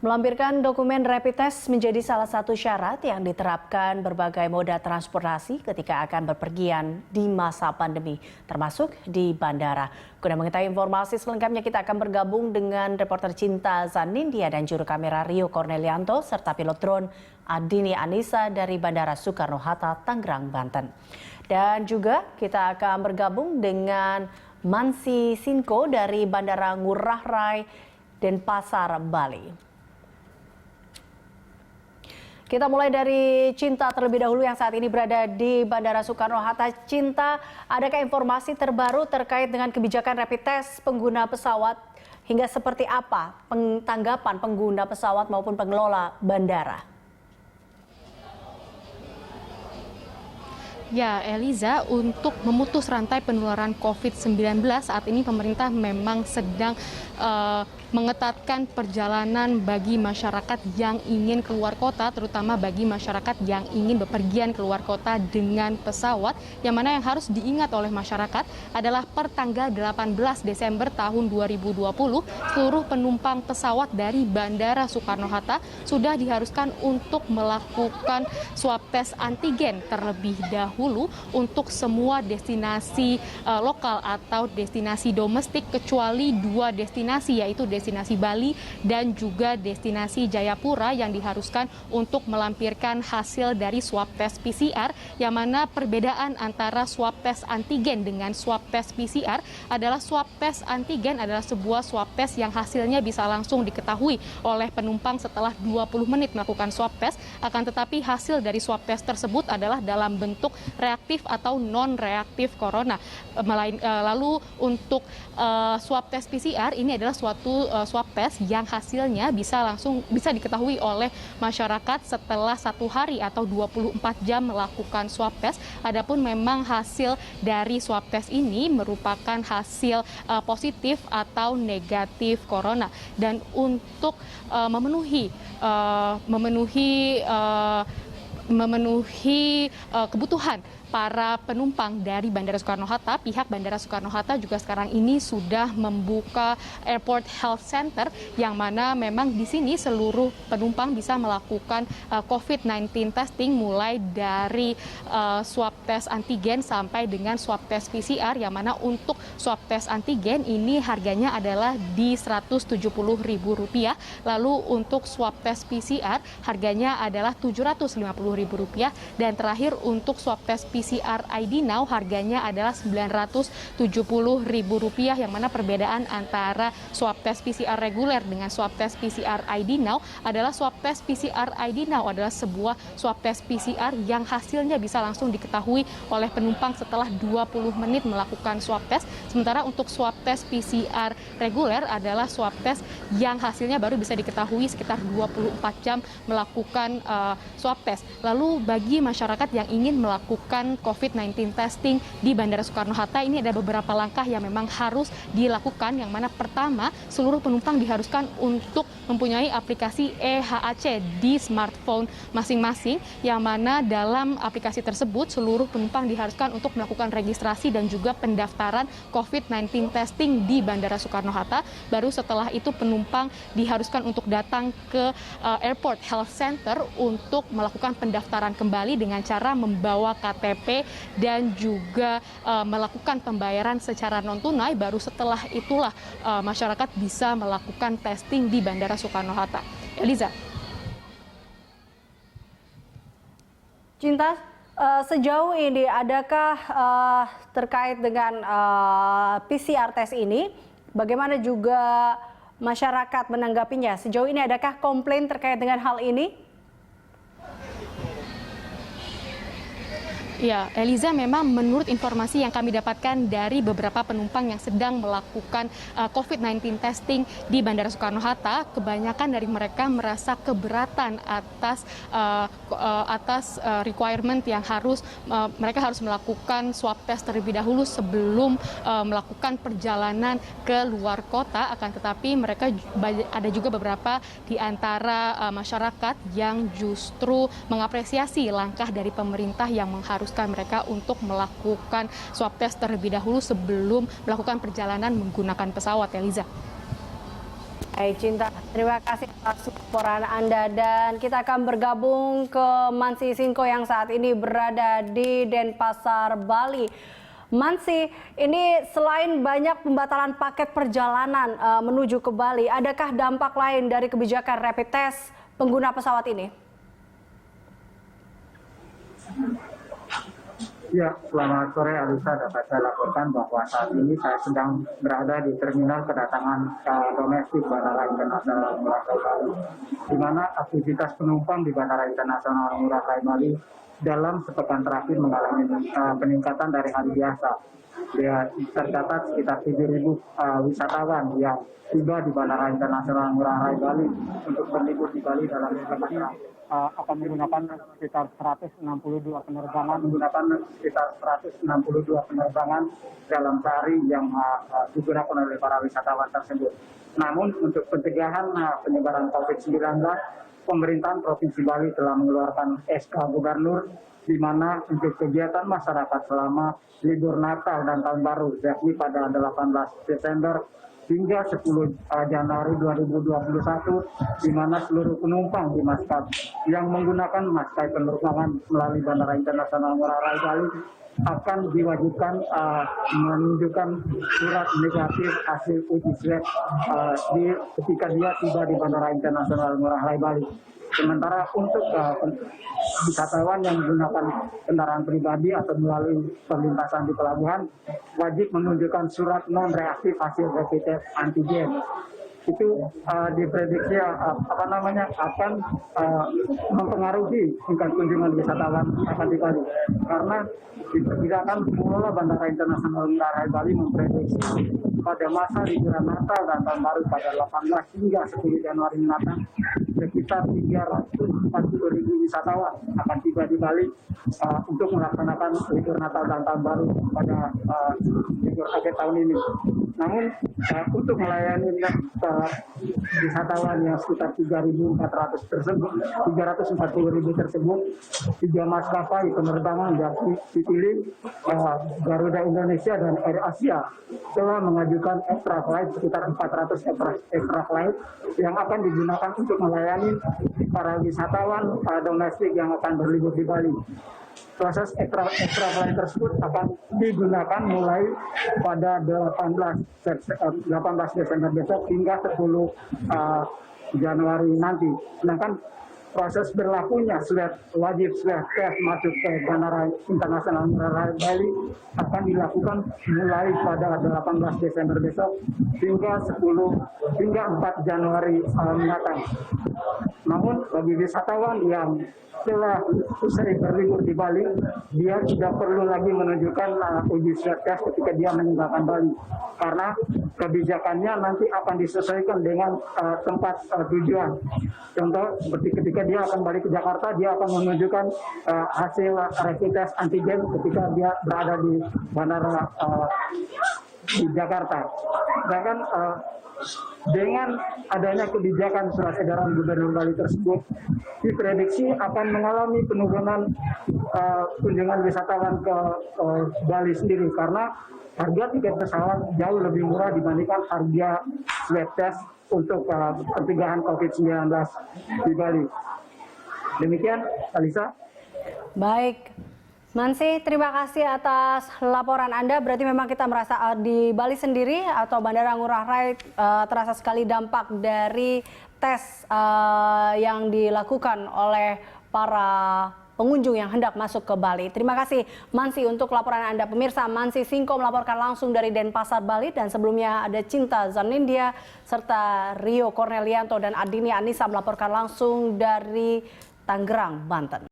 Melampirkan dokumen rapid test menjadi salah satu syarat yang diterapkan berbagai moda transportasi ketika akan berpergian di masa pandemi, termasuk di bandara. Guna mengetahui informasi selengkapnya, kita akan bergabung dengan reporter Cinta Zanindia dan juru kamera Rio Cornelianto serta pilot drone Adini Anissa dari Bandara Soekarno-Hatta, Tangerang, Banten. Dan juga kita akan bergabung dengan Mansi Sinko dari Bandara Ngurah Rai Denpasar, Bali. Kita mulai dari Cinta terlebih dahulu yang saat ini berada di Bandara Soekarno-Hatta. Cinta, adakah informasi terbaru terkait dengan kebijakan rapid test pengguna pesawat hingga seperti apa tanggapan pengguna pesawat maupun pengelola bandara? Ya, Eliza, untuk memutus rantai penularan COVID-19 saat ini pemerintah memang sedang mengetatkan perjalanan bagi masyarakat yang ingin keluar kota, terutama bagi masyarakat yang ingin bepergian keluar kota dengan pesawat, yang mana yang harus diingat oleh masyarakat adalah per tanggal 18 Desember tahun 2020, seluruh penumpang pesawat dari Bandara Soekarno-Hatta sudah diharuskan untuk melakukan swab tes antigen terlebih dahulu untuk semua destinasi lokal atau destinasi domestik, kecuali dua destinasi, yaitu destinasi Bali dan juga destinasi Jayapura yang diharuskan untuk melampirkan hasil dari swab tes PCR, yang mana perbedaan antara swab tes antigen dengan swab tes PCR adalah swab tes antigen adalah sebuah swab tes yang hasilnya bisa langsung diketahui oleh penumpang setelah 20 menit melakukan swab tes, akan tetapi hasil dari swab tes tersebut adalah dalam bentuk reaktif atau non-reaktif corona. Lalu untuk swab tes PCR ini adalah suatu swab tes yang hasilnya bisa diketahui oleh masyarakat setelah 1 hari atau 24 jam melakukan swab tes. Adapun memang hasil dari swab tes ini merupakan hasil positif atau negatif corona. Dan untuk memenuhi kebutuhan para penumpang dari Bandara Soekarno-Hatta, pihak Bandara Soekarno-Hatta juga sekarang ini sudah membuka Airport Health Center, yang mana memang di sini seluruh penumpang bisa melakukan COVID-19 testing mulai dari swab tes antigen sampai dengan swab tes PCR, yang mana untuk swab tes antigen ini harganya adalah di Rp170.000, lalu untuk swab tes PCR harganya adalah Rp750.000, dan terakhir untuk swab tes PCR ID Now harganya adalah Rp970.000, yang mana perbedaan antara swab tes PCR reguler dengan swab tes PCR ID Now adalah swab tes PCR ID Now adalah sebuah swab tes PCR yang hasilnya bisa langsung diketahui oleh penumpang setelah 20 menit melakukan swab tes, sementara untuk swab tes PCR reguler adalah swab tes yang hasilnya baru bisa diketahui sekitar 24 jam melakukan swab tes. Lalu bagi masyarakat yang ingin melakukan COVID-19 testing di Bandara Soekarno-Hatta, ini ada beberapa langkah yang memang harus dilakukan, yang mana pertama, seluruh penumpang diharuskan untuk mempunyai aplikasi eHAC di smartphone masing-masing, yang mana dalam aplikasi tersebut seluruh penumpang diharuskan untuk melakukan registrasi dan juga pendaftaran COVID-19 testing di Bandara Soekarno-Hatta. Baru setelah itu penumpang diharuskan untuk datang ke Airport Health Center untuk melakukan pendaftaran kembali dengan cara membawa KTP dan juga melakukan pembayaran secara non-tunai. Baru setelah itulah masyarakat bisa melakukan testing di Bandara Soekarno-Hatta. Eliza. Cinta, sejauh ini adakah terkait dengan PCR tes ini, bagaimana juga masyarakat menanggapinya? Sejauh ini adakah komplain terkait dengan hal ini? Ya, Eliza, memang menurut informasi yang kami dapatkan dari beberapa penumpang yang sedang melakukan COVID-19 testing di Bandara Soekarno-Hatta, kebanyakan dari mereka merasa keberatan atas requirement yang mereka harus melakukan swab test terlebih dahulu sebelum melakukan perjalanan ke luar kota. Akan tetapi mereka ada juga beberapa di antara masyarakat yang justru mengapresiasi langkah dari pemerintah yang mengharuskan mereka untuk melakukan swab test terlebih dahulu sebelum melakukan perjalanan menggunakan pesawat, Eliza. Hai Cinta, terima kasih atas laporan Anda dan kita akan bergabung ke Mansi Singko yang saat ini berada di Denpasar, Bali. Mansi, ini selain banyak pembatalan paket perjalanan menuju ke Bali, adakah dampak lain dari kebijakan rapid test pengguna pesawat ini? Ya, selamat sore Alisa. Dapat saya laporkan bahwa saat ini saya sedang berada di terminal kedatangan domestik Bandara Internasional Ngurah Rai Bali, di mana aktivitas penumpang di Bandara Internasional Ngurah Rai Bali dalam sepekan terakhir mengalami peningkatan dari hari biasa. Ya, tercatat sekitar 7.000 wisatawan yang tiba di Bandara Internasional Ngurah Rai Bali untuk berlibur di Bali dalam sepekan terakhir. Akan menggunakan sekitar 162 penerbangan dalam sehari yang digunakan oleh para wisatawan tersebut. Namun untuk pencegahan penyebaran COVID-19, pemerintahan Provinsi Bali telah mengeluarkan SK Gubernur di mana untuk kegiatan masyarakat selama libur Natal dan Tahun Baru, yakni pada 18 Desember hingga 10 Januari 2021, di mana seluruh penumpang di maskapai yang menggunakan maskapai penerbangan melalui Bandara Internasional Ngurah Rai Bali akan diwajibkan menunjukkan surat negatif hasil uji swab ketika dia tiba di Bandara Internasional Ngurah Rai Bali. Sementara untuk wisatawan yang menggunakan kendaraan pribadi atau melalui perlintasan di pelabuhan wajib menunjukkan surat non reaktif hasil rapid test antigen. Itu diprediksi akan mempengaruhi tingkat kunjungan wisatawan akan di Bali, karena diperkirakan pengelola Bandara Internasional Ngurah Rai Bali memprediksi pada masa liburan Natal dan Tahun Baru pada 18 hingga 10 Januari mendatang sekitar 340.000 wisatawan akan tiba di Bali untuk melaksanakan libur Natal dan Tahun Baru pada libur akhir tahun ini. Namun untuk melayani wisatawan yang sekitar 3.400 tersebut, 340.000 tersebut, 3 maskapai penerbangan yakni Citylink, Garuda Indonesia dan Air Asia telah mengajukan extra flight sekitar 400 extra flight yang akan digunakan untuk melayani para wisatawan domestik yang akan berlibur di Bali. Proses extra flight tersebut akan digunakan mulai pada 18 Desember besok hingga 10 Januari nanti. Sedangkan proses berlakunya wajib swab test masuk ke Bandara Internasional Ngurah Rai Bali akan dilakukan mulai pada 18 Desember besok hingga 4 Januari mendatang. Namun bagi wisatawan yang telah usai berlibur di Bali, dia tidak perlu lagi menunjukkan uji swab test ketika dia meninggalkan Bali, karena kebijakannya nanti akan disesuaikan dengan tempat tujuan. Contoh seperti ketika dia akan balik ke Jakarta, dia akan menunjukkan hasil rapid test antigen ketika dia berada di bandara di Jakarta. Sedangkan dengan adanya kebijakan surat edaran Gubernur Bali tersebut, diprediksi akan mengalami penurunan kunjungan wisatawan ke Bali sendiri, karena harga tiket pesawat jauh lebih murah dibandingkan harga swab test untuk pencegahan COVID-19 di Bali. Demikian, Alisa. Baik. Mansi, terima kasih atas laporan Anda. Berarti memang kita merasa di Bali sendiri atau Bandara Ngurah Rai terasa sekali dampak dari tes yang dilakukan oleh para pengunjung yang hendak masuk ke Bali. Terima kasih Mansi untuk laporan Anda. Pemirsa, Mansi Singko melaporkan langsung dari Denpasar, Bali, dan sebelumnya ada Cinta Zanindia serta Rio Cornelianto dan Adini Anissa melaporkan langsung dari Tangerang, Banten.